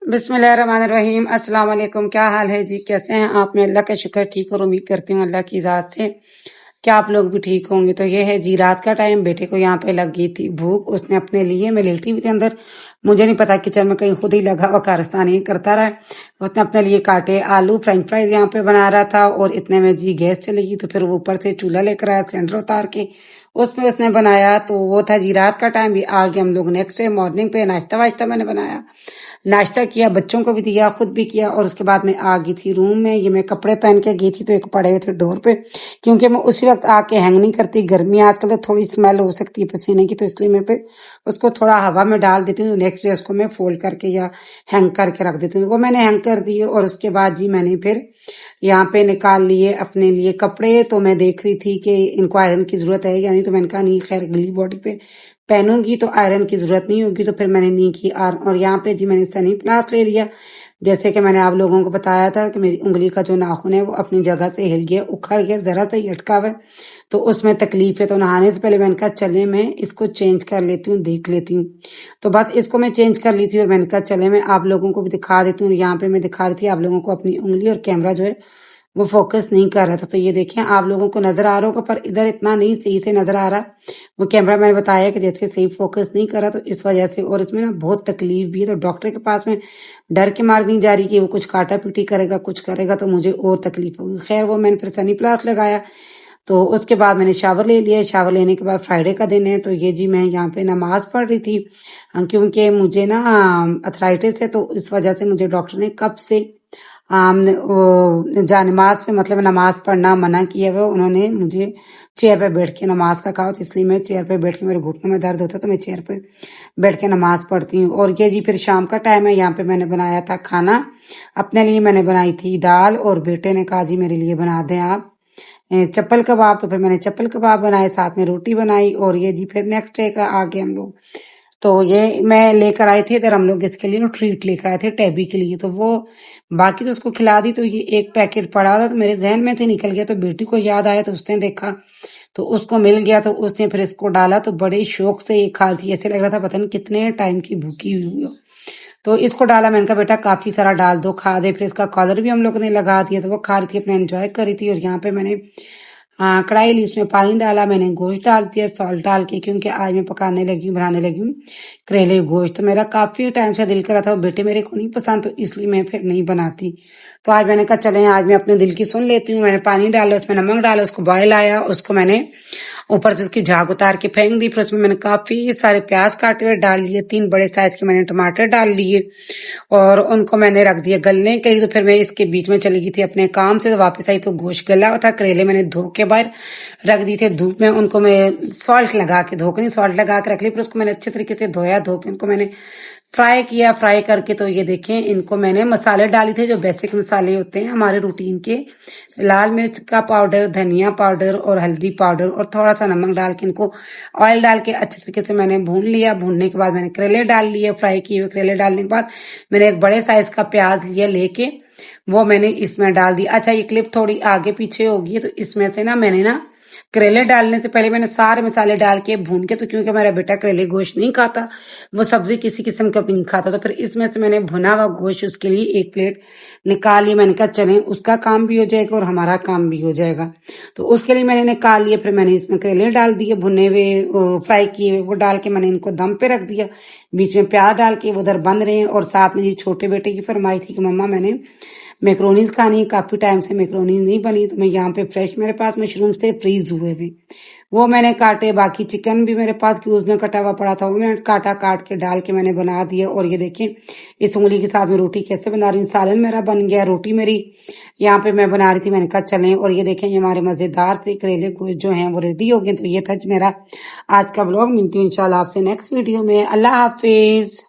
बिस्मिल्लाहिर्रहमानिर्रहीम। अस्सलाम वालेकुम। क्या हाल है जी? कैसे हैं आप? मैं अल्लाह का शुक्र ठीक और उम्मीद करती हूँ अल्लाह की इजाज़त से क्या आप लोग भी ठीक होंगे। तो ये है जी रात का टाइम, बेटे को यहाँ पे लग गई थी भूख। उसने अपने लिए, मैं लेटी हुई थी अंदर, मुझे नहीं पता किचन में कहीं खुद ही लगा हुआ कारस्तान ही करता रहा। उसने अपने लिए काटे आलू, फ्रेंच फ्राइज यहाँ पे बना रहा था और इतने में जी गैस चली गई। तो फिर वो ऊपर से चूल्हा लेकर आया, सिलेंडर उतार के उसमें उसने बनाया। तो वो था जी रात का टाइम। भी आ गए हम लोग नेक्स्ट डे मॉर्निंग पे। नाश्ता वाश्ता मैंने बनाया, नाश्ता किया, बच्चों को भी दिया, खुद भी किया। और उसके बाद मैं आ गई थी रूम में। ये मैं कपड़े पहन के गई थी तो एक पड़े हुए थे डोर पे, क्योंकि मैं उसी वक्त आके हैंग नहीं करती। गर्मी आजकल तो थोड़ी स्मेल हो सकती है पसीने की, तो इसलिए मैं फिर उसको थोड़ा हवा में डाल देती हूँ। नेक्स्ट डे उसको मैं फोल्ड करके या हैंग करके रख देती हूँ। वो मैंने हैंग कर दिए और उसके बाद जी मैंने फिर यहाँ पे निकाल लिए अपने लिए कपड़े। तो मैं देख रही थी कि इनको आयरन की जरूरत है या नहीं, तो मैंने कहा नहीं, खैर गली बॉडी पे पहनूंगी तो आयरन की जरूरत नहीं होगी। तो फिर मैंने नहीं की। और यहाँ पे जी मैंने सनी प्लास ले लिया। जैसे कि मैंने आप लोगों को बताया था कि मेरी उंगली का जो नाखून है वो अपनी जगह से हिल गया, उखड़ गया, जरा सा ही अटका हुआ है, तो उसमें तकलीफ है। तो नहाने से पहले मैंने कहा चले मैं इसको चेंज कर लेती हूँ, देख लेती हूँ। तो बस इसको मैं चेंज कर ली थी और मैंने कहा चले मैं आप लोगों को भी दिखा देती हूँ। यहाँ पे मैं दिखा रही थी आप लोगों को अपनी उंगली, और कैमरा जो है वो फोकस नहीं कर रहा था। तो ये देखें, आप लोगों को नजर आ रहा होगा पर इधर इतना नहीं सही से नजर आ रहा। वो कैमरा मैंने बताया कि जैसे सही फोकस नहीं कर रहा, तो इस वजह से। और इसमें ना बहुत तकलीफ भी है, तो डॉक्टर के पास में डर के मार नहीं जा रही कि वो कुछ काटा पीटी करेगा, कुछ करेगा तो मुझे और तकलीफ होगी। खैर वो मैंने फिर सनी प्लास लगाया। तो उसके बाद मैंने शावर ले लिया। शावर लेने के बाद फ्राइडे का दिन है, तो ये जी मैं यहाँ पे नमाज पढ़ रही थी, क्योंकि मुझे ना अथराइटिस है। तो इस वजह से मुझे डॉक्टर ने कब से नमाज पे, मतलब नमाज पढ़ना मना किया हुआ। उन्होंने मुझे चेयर पे बैठ के नमाज का कहा, तो इसलिए मैं चेयर पे बैठ के, मेरे घुटनों में दर्द होता है तो मैं चेयर पे बैठ के नमाज पढ़ती हूँ। और ये जी फिर शाम का टाइम है। यहाँ पे मैंने बनाया था खाना। अपने लिए मैंने बनाई थी दाल, और बेटे ने कहा जी मेरे लिए बना दें आप चप्पल कबाब। तो फिर मैंने चप्पल कबाब बनाए, साथ में रोटी बनाई। और ये जी फिर नेक्स्ट डे का आगे हम लोग, तो ये मैं लेकर आए थे इधर, हम लोग इसके लिए ना ट्रीट लेकर आए थे टैबी के लिए। तो वो बाकी तो उसको खिला दी। तो ये एक पैकेट पड़ा था तो मेरे जहन में से निकल गया, तो बेटी को याद आया तो उसने देखा तो उसको मिल गया, तो उसने फिर इसको डाला। तो बड़े शौक से ये खा थी, ऐसे लग रहा था पता नहीं कितने टाइम की भूखी हुई हो। तो इसको डाला, मैंने कहा बेटा काफी सारा डाल दो, खा दे। फिर इसका कॉलर भी हम लोग ने लगा दिया, तो वो खा रही थी, अपने एंजॉय कर रही थी। और यहाँ पे मैंने कढ़ाई ली, इसमें पानी डाला, मैंने गोश्त डाल दिया सॉल्ट डाल के, क्योंकि आज मैं पकाने लगी हूँ, बनाने लगी हूँ करेले गोश्त। तो मेरा काफी टाइम से दिल कर रहा था, बेटे मेरे को नहीं पसंद, तो इसलिए मैं फिर नहीं बनाती। तो आज मैंने कहा चले आज मैं अपने दिल की सुन लेती हूँ। मैंने पानी डाला, उसमें नमक डाला, उसको बॉयल आया, उसको मैंने ऊपर से उसकी झाग उतार के फेंक दी। फिर उसमें मैंने काफी सारे प्याज काटे हुए डाल लिए, 3 बड़े साइज के मैंने टमाटर डाल लिए, और उनको मैंने रख दिया गलने के लिए। तो फिर मैं इसके बीच में चली गई थी अपने काम से, तो वापस आई तो गोश्त गला हुआ था। करेले मैंने धो के बाहर रख दिए थे धूप में, उनको मैं सॉल्ट लगा के, धो के नहीं सॉल्ट लगा के रख ली। फिर उसको मैंने अच्छे तरीके से धोया, धो के उनको मैंने फ्राई किया। फ्राई करके तो ये देखें, इनको मैंने मसाले डाले थे जो बेसिक मसाले होते हैं हमारे रूटीन के, लाल मिर्च का पाउडर, धनिया पाउडर और हल्दी पाउडर, और थोड़ा सा नमक डाल के इनको ऑयल डाल के अच्छे तरीके से मैंने भून लिया। भूनने के बाद मैंने करेले डाल लिए, फ्राई किए हुए करेले डालने के बाद मैंने एक बड़े साइज का प्याज लिया लेके, वो मैंने इसमें डाल दिया। अच्छा ये क्लिप थोड़ी आगे पीछे होगी, तो इसमें से ना मैंने ना करेले डालने से पहले मैंने सारे मसाले डाल के भून के, तो क्योंकि मेरा बेटा करेले गोश्त नहीं खाता, वो सब्जी किसी किस्म का भी नहीं खाता, तो फिर इसमें से मैंने भुना हुआ गोश्त उसके लिए एक प्लेट निकाल लिया। मैंने कहा चलें उसका काम भी हो जाएगा और हमारा काम भी हो जाएगा, तो उसके लिए मैंने निकाल लिया। फिर मैंने इसमें करेले डाल दिए, भुने हुए फ्राई किए हुए, वो डाल के मैंने इनको दम पे रख दिया। बीच में प्याज डाल के वो उधर बन रहे हैं। और साथ में जी छोटे बेटे की फरमाइश थी कि मम्मा मैंने मैक्रोनीज खानी है, काफी टाइम से मैक्रोनी नहीं बनी। तो मैं यहाँ पे फ्रेश, मेरे पास मशरूम्स थे फ्रीज हुए हुए, वो मैंने काटे। बाकी चिकन भी मेरे पास क्यूज में कटा हुआ पड़ा था, वो मैंने काटा, काट के डाल के मैंने बना दिया। और ये देखिए इस उंगली के साथ में रोटी कैसे बना रही हूँ। सालन मेरा बन गया, रोटी मेरी यहाँ पे मैं बना रही थी, मैंने कहा चलें। और ये देखें ये हमारे मजेदार से करेले गोश्त जो हैं वो रेडी हो गए। तो ये था मेरा आज का ब्लॉग। मिलती हूँ इंशाल्लाह आपसे नेक्स्ट वीडियो में। अल्लाह हाफिज।